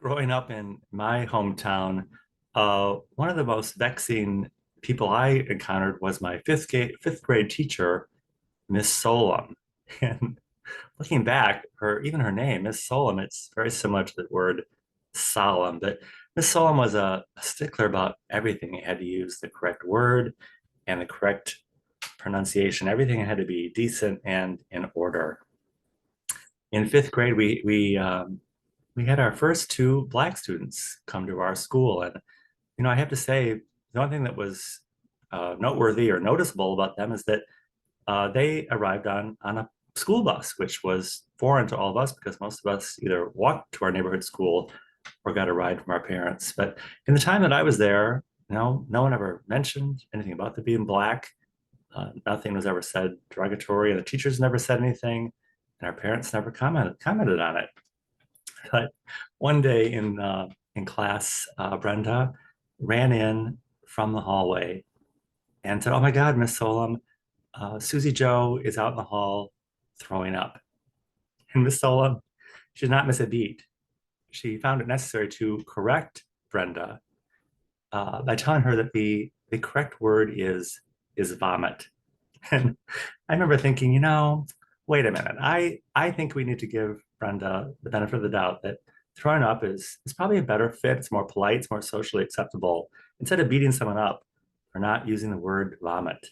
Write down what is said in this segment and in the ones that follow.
Growing up in my hometown, one of the most vexing people I encountered was my fifth grade teacher, Miss Solom. And looking back, her name, Miss Solom, it's very similar to the word solemn. But Miss Solom was a stickler about everything. It had to use the correct word and the correct pronunciation. Everything had to be decent and in order. In fifth grade, we had our first two Black students come to our school. And, I have to say, the only thing that was noteworthy or noticeable about them is that they arrived on a school bus, which was foreign to all of us because most of us either walked to our neighborhood school or got a ride from our parents. But in the time that I was there, no one ever mentioned anything about them being Black. Nothing was ever said derogatory, and the teachers never said anything, and our parents never commented on it. But one day in class, Brenda ran in from the hallway and said, "Oh my God, Miss Solom, Susie Joe is out in the hall throwing up." And Miss Solom, she did not miss a beat. She found it necessary to correct Brenda by telling her that the correct word is vomit. And I remember thinking, wait a minute. I think we need to give Brenda the benefit of the doubt that throwing up is probably a better fit. It's more polite, it's more socially acceptable instead of beating someone up for not using the word vomit.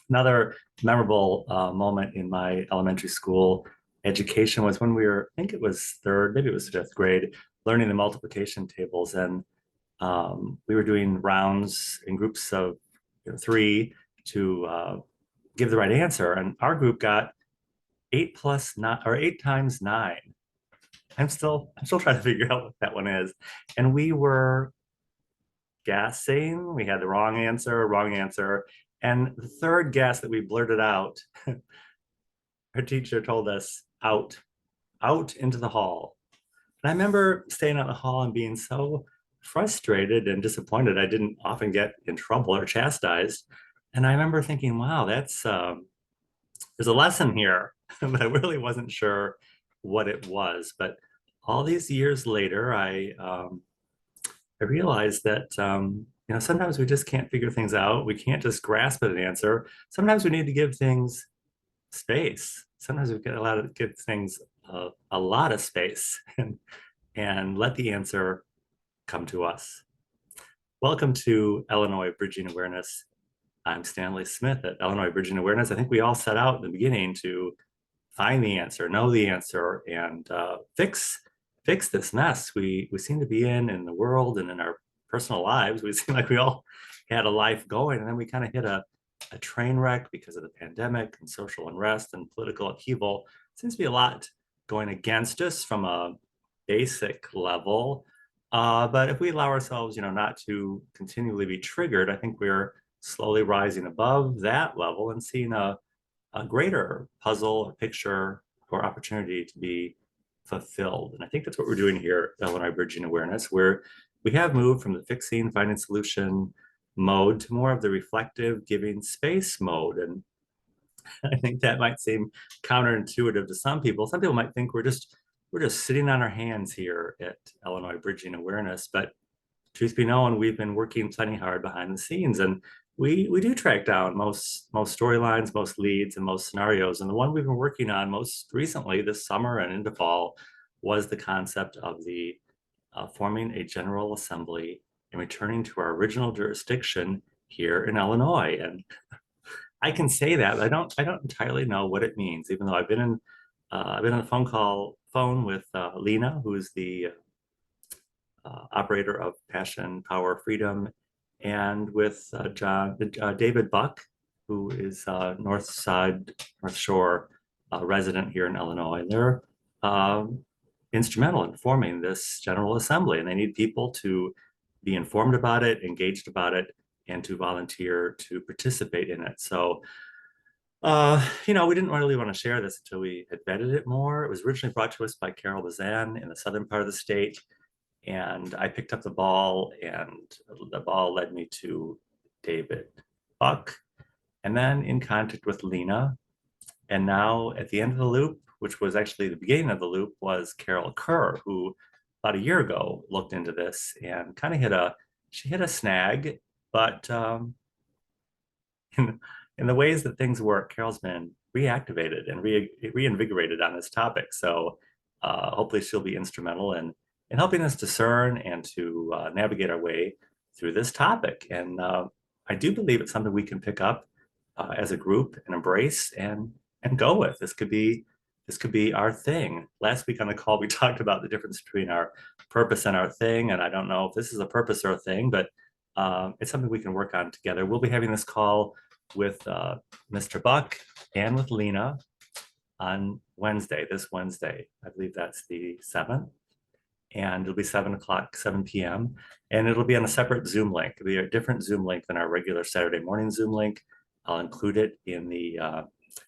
Another memorable moment in my elementary school education was when we were, I think it was third, maybe it was fifth grade, learning the multiplication tables. And we were doing rounds in groups of three to give the right answer. And our group got 8 plus 9 or 8 times 9. I'm still trying to figure out what that one is. And we were guessing. We had the wrong answer. And the third guess that we blurted out, our teacher told us out into the hall. And I remember staying out in the hall and being so frustrated and disappointed. I didn't often get in trouble or chastised. And I remember thinking, wow, there's a lesson here, but I really wasn't sure what it was. But all these years later, I realized that sometimes we just can't figure things out. We can't just grasp at an answer. Sometimes we need to give things space. Sometimes we get allowed to give things a lot of space and let the answer come to us. Welcome to Illinois Bridging Awareness. I'm Stanley Smith at Illinois Bridging Awareness. I think we all set out in the beginning to find the answer, know the answer, and fix this mess we seem to be in the world and in our personal lives. We seem like we all had a life going, and then we kind of hit a train wreck because of the pandemic and social unrest and political upheaval. Seems to be a lot going against us from a basic level. But if we allow ourselves, not to continually be triggered, I think we're slowly rising above that level and seeing a greater puzzle, or picture, or opportunity to be fulfilled. And I think that's what we're doing here at Illinois Bridging Awareness, where we have moved from the fixing, finding solution mode to more of the reflective, giving space mode. And I think that might seem counterintuitive to some people. Some people might think we're just sitting on our hands here at Illinois Bridging Awareness. But truth be known, we've been working plenty hard behind the scenes, and we do track down most storylines, most leads, and most scenarios. And the one we've been working on most recently this summer and into fall was the concept of the forming a general assembly and returning to our original jurisdiction here in Illinois. And I can say that, but I don't entirely know what it means, even though I've been on a phone with Lena, who's the operator of Passion, Power, Freedom, and with David Buck, who is North Shore resident here in Illinois. And they're instrumental in forming this General Assembly, and they need people to be informed about it, engaged about it, and to volunteer to participate in it. So we didn't really want to share this until we had vetted it more. It was originally brought to us by Carol Bazan in the southern part of the state. And I picked up the ball, and the ball led me to David Buck, and then in contact with Lena. And now at the end of the loop, which was actually the beginning of the loop, was Carol Kerr, who about a year ago looked into this and kind of she hit a snag, but in, in the ways that things work, Carol's been reactivated and reinvigorated on this topic. So hopefully she'll be instrumental in helping us discern and to navigate our way through this topic. And I do believe it's something we can pick up as a group and embrace and go with. This could be our thing. Last week on the call, we talked about the difference between our purpose and our thing. And I don't know if this is a purpose or a thing, but it's something we can work on together. We'll be having this call with Mr. Buck and with Lena on Wednesday, this Wednesday. I believe that's the 7th. And it'll be 7 o'clock, 7 p.m. And it'll be on a separate Zoom link. It'll be a different Zoom link than our regular Saturday morning Zoom link. I'll include it in the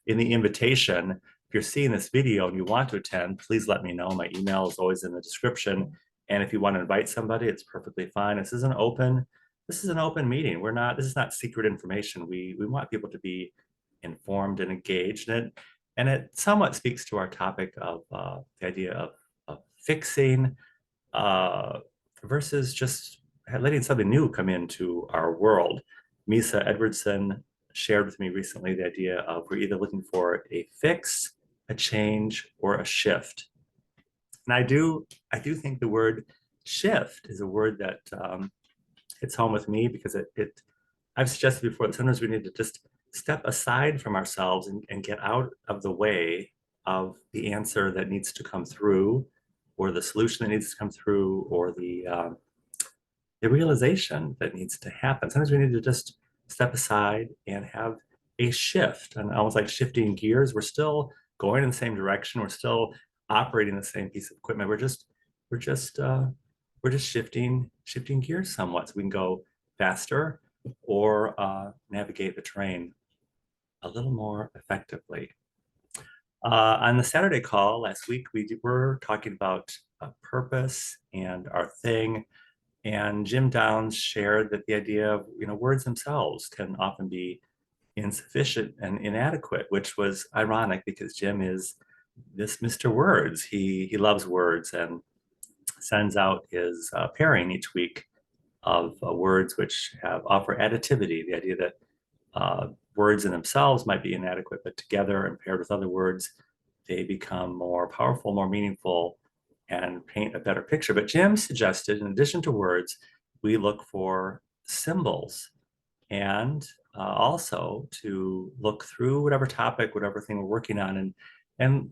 invitation. If you're seeing this video and you want to attend, please let me know. My email is always in the description. And if you want to invite somebody, it's perfectly fine. This is an open meeting. This is not secret information. We want people to be informed and engaged in it. And it somewhat speaks to our topic of the idea of fixing versus just letting something new come into our world. Misa Edwardson shared with me recently the idea of we're either looking for a fix, a change, or a shift. And I do think the word shift is a word that hits home with me because I've suggested before that sometimes we need to just step aside from ourselves and get out of the way of the answer that needs to come through, or the solution that needs to come through, or the realization that needs to happen. Sometimes we need to just step aside and have a shift, and almost like shifting gears. We're still going in the same direction. We're still operating the same piece of equipment. We're just shifting gears somewhat, so we can go faster or navigate the terrain a little more effectively. On the Saturday call last week, we were talking about purpose and our thing. And Jim Downs shared that the idea of words themselves can often be insufficient and inadequate, which was ironic because Jim is this Mr. Words. He loves words and sends out his pairing each week of words which offer additivity, the idea that words in themselves might be inadequate, but together and paired with other words, they become more powerful, more meaningful, and paint a better picture. But Jim suggested, in addition to words, we look for symbols, and also to look through whatever topic, whatever thing we're working on, and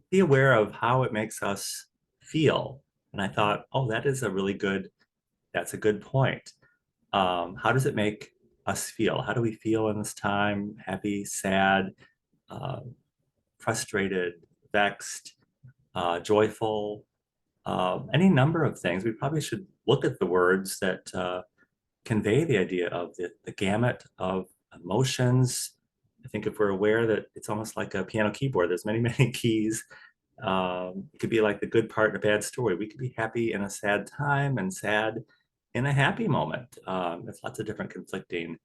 be aware of how it makes us feel. And I thought, oh, that's a good point. How does it make us feel? How do we feel in this time? Happy, sad, frustrated, vexed, joyful, any number of things. We probably should look at the words that convey the idea of the gamut of emotions. I think if we're aware that it's almost like a piano keyboard, there's many, many keys. It could be like the good part in a bad story. We could be happy in a sad time and sad in a happy moment. There's lots of different conflicting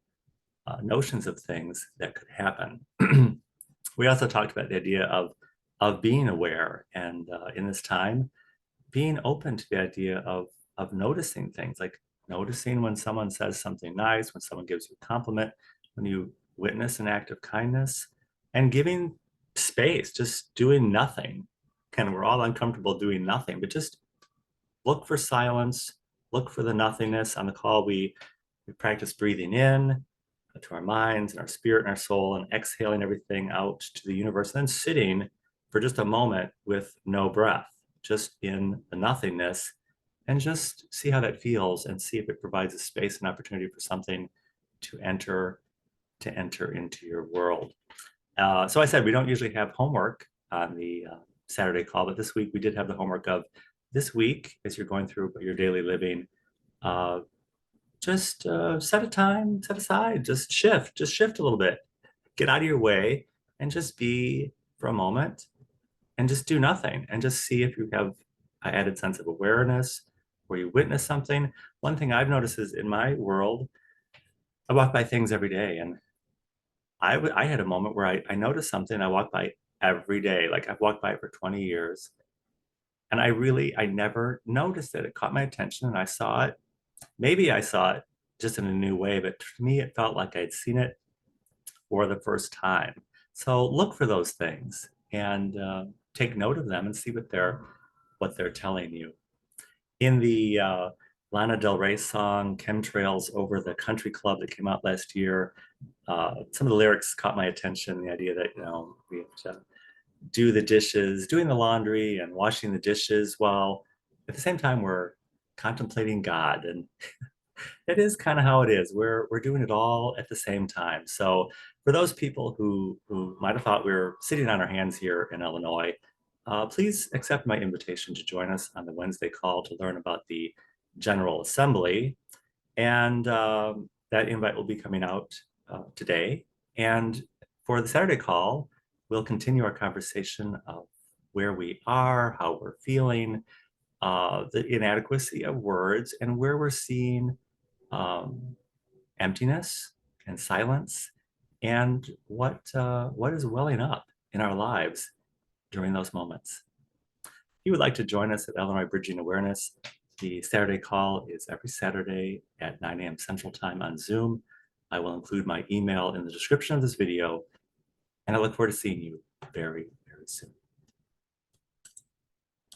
notions of things that could happen. We also talked about the idea of being aware, and in this time, being open to the idea of noticing things, like noticing when someone says something nice, when someone gives you a compliment, when you witness an act of kindness, and giving space, just doing nothing. And we're all uncomfortable doing nothing, but just look for silence, look for the nothingness. On the call, we practice breathing in to our minds and our spirit and our soul, and exhaling everything out to the universe, and then sitting for just a moment with no breath, just in the nothingness, and just see how that feels, and see if it provides a space and opportunity for something to enter into your world. So I said we don't usually have homework on the Saturday call, but this week we did have the homework of this week, as you're going through your daily living, just set aside, just shift a little bit, get out of your way, and just be for a moment, and just do nothing, and just see if you have an added sense of awareness, where you witness something. One thing I've noticed is in my world, I walk by things every day, and I had a moment where I noticed something I walk by every day. Like I've walked by it for 20 years. And I never noticed it. It caught my attention and I saw it. Maybe I saw it just in a new way, but to me, it felt like I'd seen it for the first time. So look for those things and take note of them and see what they're telling you. In the Lana Del Rey song "Chemtrails Over the Country Club" that came out last year, some of the lyrics caught my attention. The idea that we have to do the dishes, doing the laundry, and washing the dishes while at the same time we're contemplating God. And it is kind of how it is. We're doing it all at the same time. So for those people who might have thought we were sitting on our hands here in Illinois, please accept my invitation to join us on the Wednesday call to learn about the General Assembly. And that invite will be coming out today. And for the Saturday call, we'll continue our conversation of where we are, how we're feeling, the inadequacy of words, and where we're seeing um, emptiness and silence, and what is welling up in our lives during those moments. If you would like to join us at Illinois Bridging Awareness, the Saturday call is every Saturday at 9 a.m. Central Time on Zoom. I will include my email in the description of this video, and I look forward to seeing you very, very soon.